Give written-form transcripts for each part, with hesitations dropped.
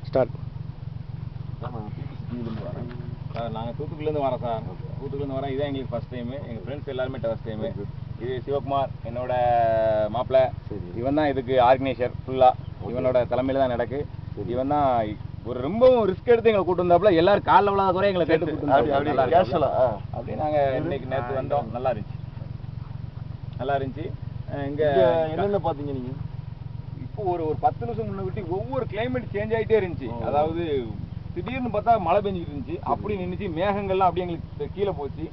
Start. Sir நாங்கள் தூத்துக்குடிலேருந்து வரோம் sir. தூத்துக்குடிலேருந்து வரோம். இதான் எங்களுக்கு ஃபஸ்ட் டைமு. எங்கள் ஃப்ரெண்ட்ஸ் எல்லாருமே ஃபஸ்ட் டைமு. இது சிவகுமார் என்னோட மாப்பிள்ளை. இவன் தான் இதுக்கு ஆர்கனைசர் ஃபுல்லாக. இவனோட தலைமையில் தான் நடக்கு. இவன் தான் ஒரு ரொம்பவும் ரிஸ்க் எடுத்து எங்களை கூட்டு வந்தாப்புல. எல்லாரும் காலில் விழாத குறை எங்களை கேட்டு கூட்டு அப்படியே நாங்கள் இன்னைக்கு நேற்று வந்தோம். நல்லா இருந்துச்சு. இங்கே என்னென்ன பார்த்தீங்க நீங்கள்? இப்போ ஒரு 10 நிமிஷம் முன்னாடி ஒவ்வொரு கிளைமேட் சேஞ்ச் ஆகிட்டே இருந்துச்சு. அதாவது திடீர்னு பார்த்தா மழை பெஞ்சிட்டு இருந்துச்சு. அப்படி நின்றுச்சு. மேகங்கள்லாம் அப்படியே எங்களுக்கு கீழே போச்சு.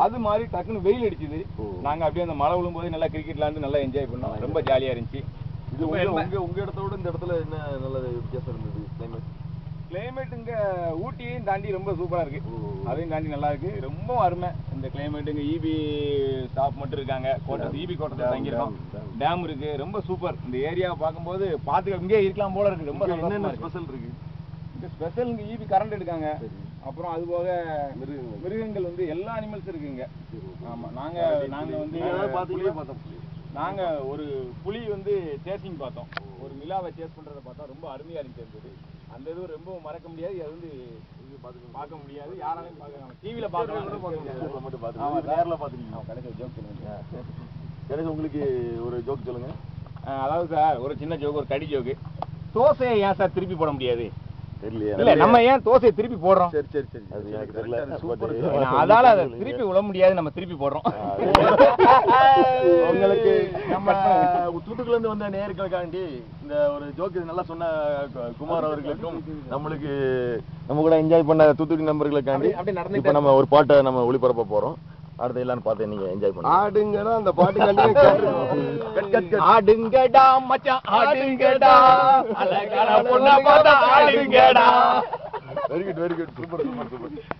அது மாதிரி டக்குன்னு வெயில் அடிச்சுது. நாங்கள் அப்படியே அந்த மழை விழும்போது நல்லா கிரிக்கெட் விளாண்டு நல்லா என்ஜாய் பண்ணோம். ரொம்ப ஜாலியாக இருந்துச்சு. இது உங்கள் இடத்தோட இந்த இடத்துல என்ன நல்ல வித்தியாசம் இருந்தது? கிளைமேட் இங்கே ஊட்டியையும் தாண்டி ரொம்ப சூப்பராக இருக்குது. அதையும் தாண்டி நல்லா இருக்குது. ரொம்ப அருமை இந்த கிளைமேட். இங்கே இபி ஸ்டாப் மட்டும் இருக்காங்க. இபி கோட்டத்தில் தங்கியிருக்கோம். டேம் இருக்குது. ரொம்ப சூப்பர். இந்த ஏரியாவை பார்க்கும்போது பார்த்துக்க இங்கே இருக்கலாம் போல இருக்குது. ரொம்ப என்னென்ன ஸ்பெஷல் இருக்குது இங்கே? ஸ்பெஷல் இங்கே இபி கரண்ட் எடுக்காங்க. அப்புறம் அது போக மிருகங்கள் வந்து எல்லா அனிமல்ஸும் இருக்குங்க. ஆமாம். நாங்கள் வந்து நாங்கள் ஒரு புலி வந்து சேசிங் பார்த்தோம். ஒரு மிலாவை சேஸ் பண்ணுறதை பார்த்தா ரொம்ப அருமையாக இருந்துச்சு. அந்த இது ரொம்ப மறக்க முடியாது. அது வந்து பார்க்க முடியாது. யாராலையும் பார்க்கலாம். டிவியில் பார்க்கலாம். நேரில் பார்த்துருக்கீங்க. கடைசி ஒரு ஜோக் சொல்லுங்க. கடைசி உங்களுக்கு ஒரு ஜோக் சொல்லுங்க. அதாவது சார் ஒரு சின்ன ஜோக், ஒரு கடி ஜோக்கு. தோசையை ஏன் சார் திருப்பி போட முடியாது? இல்ல நம்ம ஏன் தோசையை திருப்பி போடுறோம்? அது எனக்கு தெரியல. அதால அதை திருப்பி விட முடியாது. நம்ம திருப்பி போடுறோம். உங்களுக்கு நம்ம தூத்துக்குடில இருந்து வந்த நேயர்களுக்காண்டி இந்த ஒரு ஜோக் நல்லா சொன்ன குமார் அவர்களுக்கும் நம்ம கூட என்ஜாய் பண்ண தூத்துக்குடி நண்பர்களுக்காண்டி இப்ப நம்ம ஒரு பாட்டை நம்ம ஒளிபரப்ப போறோம். அடுத்த எல்லாரும் பார்த்து நீங்க என்ஜாய் பண்ணுங்க. ஆடுங்கடா அந்த பாட்டு ஆடுங்கடா மச்சான் ஆடுங்கடா அழகான பொண்ண பார்த்தா ஆடுங்கடா. Very good super.